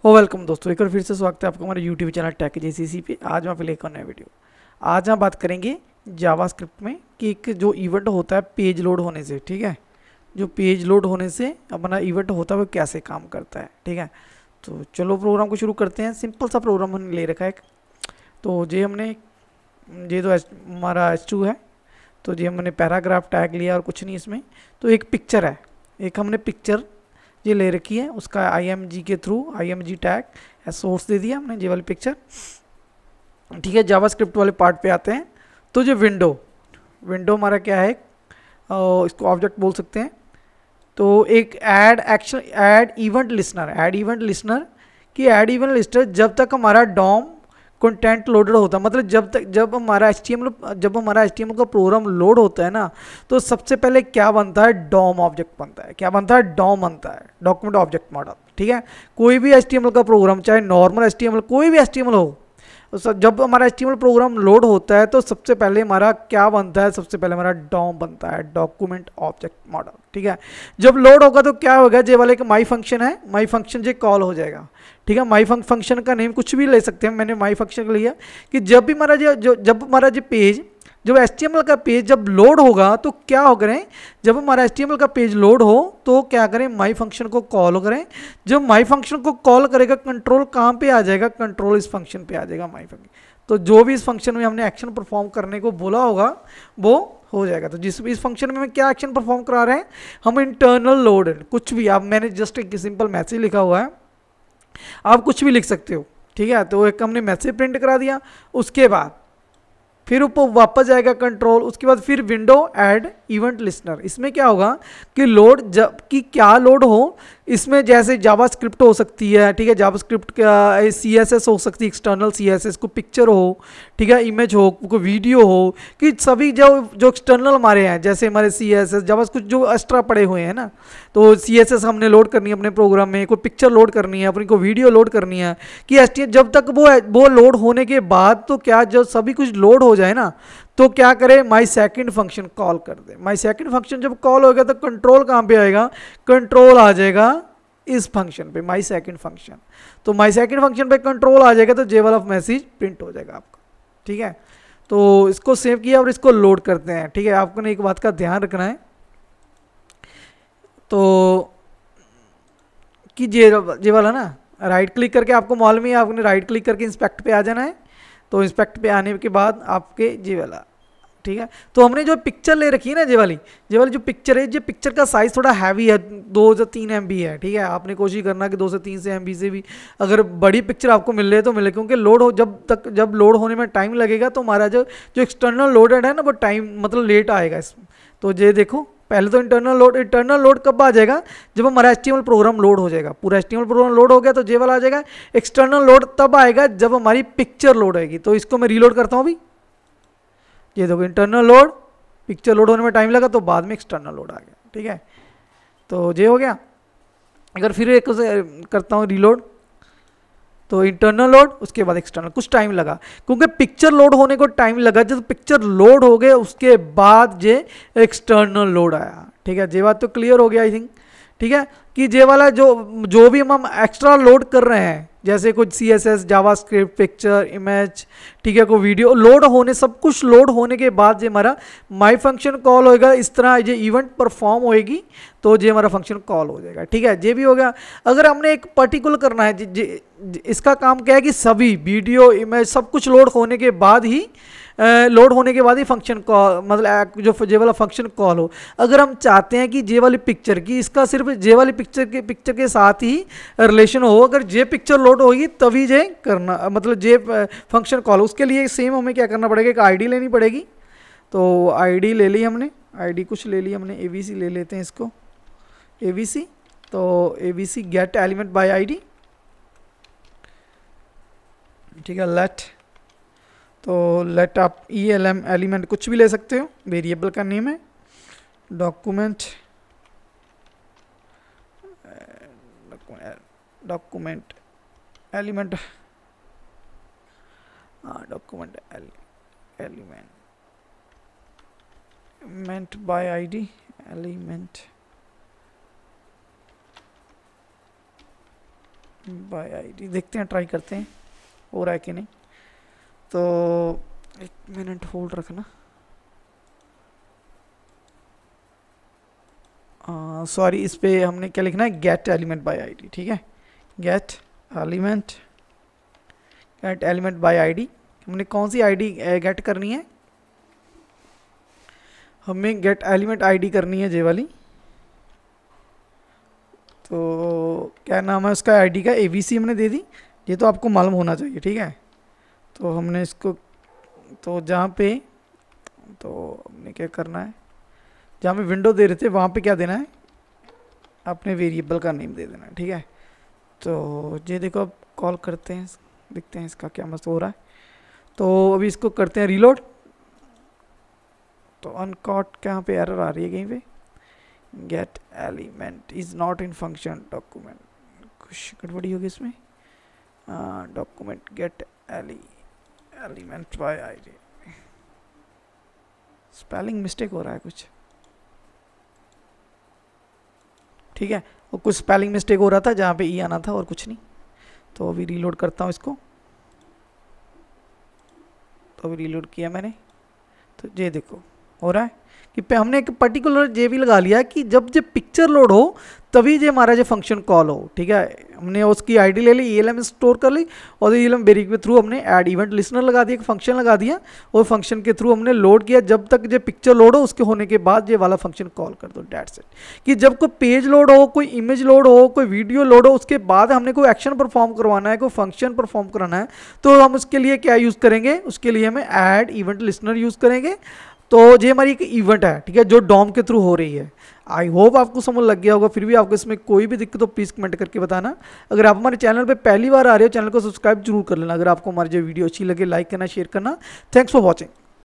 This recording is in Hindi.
वेलकम दोस्तों, एक बार फिर से स्वागत है आपका हमारे यूट्यूब चैनल टेक जेसीसी पे। आज मैं प्ले करना है वीडियो। आज हम बात करेंगे जावास्क्रिप्ट में कि एक जो इवेंट होता है पेज लोड होने से, ठीक है, जो पेज लोड होने से अपना इवेंट होता है वो कैसे काम करता है, ठीक है। तो चलो प्रोग्राम को शुरू करते हैं। सिंपल सा प्रोग्राम हमने ले रखा है। तो ये तो हमारा H2 है। तो ये हमने पैराग्राफ टैग लिया और कुछ नहीं इसमें। तो एक पिक्चर है, एक हमने पिक्चर ये ले रखी है, उसका img के थ्रू img टैग सोर्स दे दिया हमने ये वाली पिक्चर, ठीक है। जावास्क्रिप्ट वाले पार्ट पे आते हैं। तो जो विंडो हमारा क्या है, इसको ऑब्जेक्ट बोल सकते हैं। तो एक ऐड इवेंट लिसनर कि ऐड इवेंट लिस्टर जब तक हमारा डॉम कंटेंट लोडेड होता है, मतलब जब हमारा HTML का प्रोग्राम लोड होता है ना, तो सबसे पहले क्या बनता है, डॉम ऑब्जेक्ट बनता है। क्या बनता है, डॉम बनता है, डॉक्यूमेंट ऑब्जेक्ट मॉडल, ठीक है। कोई भी HTML का प्रोग्राम, चाहे नॉर्मल HTML कोई भी HTML हो, तो जब हमारा HTML प्रोग्राम लोड होता है तो सबसे पहले हमारा क्या बनता है, सबसे पहले हमारा डॉम बनता है, डॉक्यूमेंट ऑब्जेक्ट मॉडल, ठीक है। जब लोड होगा तो क्या होगा, जे वाले का माई फंक्शन है, माई फंक्शन जे कॉल हो जाएगा, ठीक है। माई फंक्शन का नेम कुछ भी ले सकते हैं, मैंने माई फंक्शन लिया कि जब भी हमारा जब हमारा पेज, जब HTML का पेज जब लोड होगा तो क्या हो करें, जब हमारा HTML का पेज लोड हो तो क्या करें, माई फंक्शन को कॉल करें। जब माई फंक्शन को कॉल करेगा, कंट्रोल कहाँ पे आ जाएगा, कंट्रोल इस फंक्शन पे आ जाएगा, माई फंक्शन। तो जो भी इस फंक्शन में हमने एक्शन परफॉर्म करने को बोला होगा वो हो जाएगा। तो जिस इस फंक्शन में क्या एक्शन परफॉर्म करा रहे हैं हम, इंटरनल लोड, कुछ भी। आप, मैंने जस्ट एक सिंपल मैसेज लिखा हुआ है, आप कुछ भी लिख सकते हो, ठीक है। तो एक हमने मैसेज प्रिंट करा दिया, उसके बाद फिर ऊपर वापस जाएगा कंट्रोल, उसके बाद फिर विंडो ऐड इवेंट लिसनर। इसमें क्या होगा कि लोड, जब कि क्या लोड हो, इसमें जैसे जावास्क्रिप्ट हो सकती है, ठीक है, जावास्क्रिप्ट का CSS हो सकती है, एक्सटर्नल CSS, को पिक्चर हो, ठीक है, इमेज हो, कोई वीडियो हो, कि सभी जो एक्सटर्नल हमारे हैं, जैसे हमारे CSS जावास्क्रिप्ट जो एक्स्ट्रा पड़े हुए हैं ना, तो CSS हमने लोड करनी है अपने प्रोग्राम में, कोई पिक्चर लोड करनी है, अपनी को वीडियो लोड करनी है, कि HTML जब तक वो लोड होने के बाद, तो क्या जब सभी कुछ लोड हो जाए ना, तो क्या करे, माई सेकंड फंक्शन कॉल कर दे। माई सेकंड फंक्शन जब कॉल होगा तो कंट्रोल कहाँ पे आएगा, कंट्रोल आ जाएगा इस फंक्शन पे, माई सेकंड फंक्शन। तो माई सेकंड फंक्शन पे कंट्रोल आ जाएगा तो जे वाला मैसेज प्रिंट हो जाएगा आपका, ठीक है। तो इसको सेव किया और इसको लोड करते हैं, ठीक है। आपको ने एक बात का ध्यान रखना है, तो कि जे वाला ना, राइट क्लिक करके, आपको मालूम ही है, आपने राइट क्लिक करके इंस्पेक्ट पे आ जाना है। तो इंस्पेक्ट पे आने के बाद आपके जे वाला, ठीक है। तो हमने जो पिक्चर ले रखी है ना, ये वाली जो पिक्चर है, ये पिक्चर का साइज थोड़ा हैवी है, 2 से 3 MB है, ठीक है। आपने कोशिश करना कि 2 से 3 से MB से भी अगर बड़ी पिक्चर आपको मिल रही है तो मिले, क्योंकि लोड हो, जब लोड होने में टाइम लगेगा तो हमारा जो एक्सटर्नल लोडेड है ना, वो टाइम मतलब लेट आएगा इसमें। तो ये देखो, पहले तो इंटरनल लोड कब आ जाएगा, जब हमारा HTML प्रोग्राम लोड हो जाएगा, पूरा HTML प्रोग्राम लोड हो गया तो जे वाला आ जाएगा। एक्सटर्नल लोड तब आएगा जब हमारी पिक्चर लोड आएगी। तो इसको मैं रीलोड करता हूँ अभी, ये देखो, इंटरनल लोड, पिक्चर लोड होने में टाइम लगा तो बाद में एक्सटर्नल लोड आ गया, ठीक है। तो ये हो गया। अगर फिर एक करता हूँ रीलोड, तो इंटरनल लोड, उसके बाद एक्सटर्नल, कुछ टाइम लगा क्योंकि पिक्चर लोड होने को टाइम लगा। जब पिक्चर लोड हो गए उसके बाद जे एक्सटर्नल लोड आया, ठीक है। ये बात तो क्लियर हो गया आई थिंक, ठीक है। कि जे वाला जो भी हम एक्स्ट्रा लोड कर रहे हैं, जैसे कुछ CSS, जावास्क्रिप्ट, पिक्चर, इमेज, ठीक है, कोई वीडियो लोड होने, सब कुछ लोड होने के बाद जो हमारा माई फंक्शन कॉल होएगा, इस तरह ये इवेंट परफॉर्म होएगी तो ये हमारा फंक्शन कॉल हो जाएगा, ठीक है। ये भी हो गया। अगर हमने एक पर्टिकुलर करना है, इसका काम क्या है कि सभी वीडियो, इमेज, सब कुछ लोड होने के बाद ही फंक्शन कॉल, मतलब जो जे वाला फंक्शन कॉल हो। अगर हम चाहते हैं कि जे वाली पिक्चर की, इसका सिर्फ जे वाली पिक्चर के साथ ही रिलेशन हो, अगर जे पिक्चर लोड होगी तभी जे करना, मतलब जे फंक्शन कॉल, उसके लिए सेम हमें क्या करना पड़ेगा, एक आईडी लेनी पड़ेगी। तो आईडी ले ली हमने, आईडी कुछ ले ली हमने, ABC ले लेते हैं इसको, ABC। तो ABC gate element by ID, ठीक है। लेट आप ELM एलिमेंट कुछ भी ले सकते हो, वेरिएबल का नेम है, document element, document element by ID, element by ID देखते हैं, ट्राई करते हैं हो रहा है कि नहीं। तो 1 मिनट होल्ड रखना। सॉरी, इस पे हमने क्या लिखना है, गेट एलिमेंट बाय आईडी, ठीक है। Gate element by ID. हमने कौन सी आईडी गेट करनी है, हमें गेट एलिमेंट आईडी करनी है, जे वाली। तो क्या नाम है उसका आईडी का, एबीसी हमने दे दी, ये तो आपको मालूम होना चाहिए, ठीक है। तो हमने इसको, तो जहाँ पे, तो हमने क्या करना है, जहाँ पे विंडो दे रहे थे वहाँ पे क्या देना है, अपने वेरिएबल का नेम दे देना है, ठीक है। तो ये देखो अब कॉल करते हैं, देखते हैं इसका क्या मस्त हो रहा है। तो अभी इसको करते हैं रीलोड। तो अनकॉट क्या, यहाँ पे एरर आ रही है कहीं पे, gate element is not in function document, कुछ गड़बड़ी होगी इसमें। Document gate element by ID, spelling mistake हो रहा है कुछ, ठीक है। वो कुछ स्पेलिंग मिस्टेक हो रहा था जहाँ पे ई आना था और कुछ नहीं। तो अभी रीलोड करता हूँ इसको। तो अभी रीलोड किया मैंने, तो ये देखो हो रहा है कि पे हमने एक पर्टिकुलर जे भी लगा लिया कि जब जो पिक्चर लोड हो तभी जो हमारा जो फंक्शन कॉल हो, ठीक है। हमने उसकी आईडी ले ली, ELM स्टोर कर ली, और ELM वेरी के थ्रू हमने ऐड इवेंट लिसनर लगा दिया, एक फंक्शन लगा दिया, और फंक्शन के थ्रू हमने लोड किया। जब तक जो पिक्चर लोड हो उसके होने के बाद ये वाला फंक्शन कॉल कर दो, डेट्स इट। कि जब कोई पेज लोड हो, कोई इमेज लोड हो, कोई वीडियो लोड हो, उसके बाद हमने कोई एक्शन परफॉर्म करवाना है, कोई फंक्शन परफॉर्म कराना है, तो हम उसके लिए क्या यूज़ करेंगे, उसके लिए हमें ऐड इवेंट लिसनर यूज़ करेंगे। तो ये हमारी एक इवेंट है, ठीक है, जो डॉम के थ्रू हो रही है। आई होप आपको समझ लग गया होगा। फिर भी आपको इसमें कोई भी दिक्कत हो प्लीज़ कमेंट करके बताना। अगर आप हमारे चैनल पे पहली बार आ रहे हो, चैनल को सब्सक्राइब जरूर कर लेना। अगर आपको हमारी जो वीडियो अच्छी लगे, लाइक करना, शेयर करना। Thanks for watching.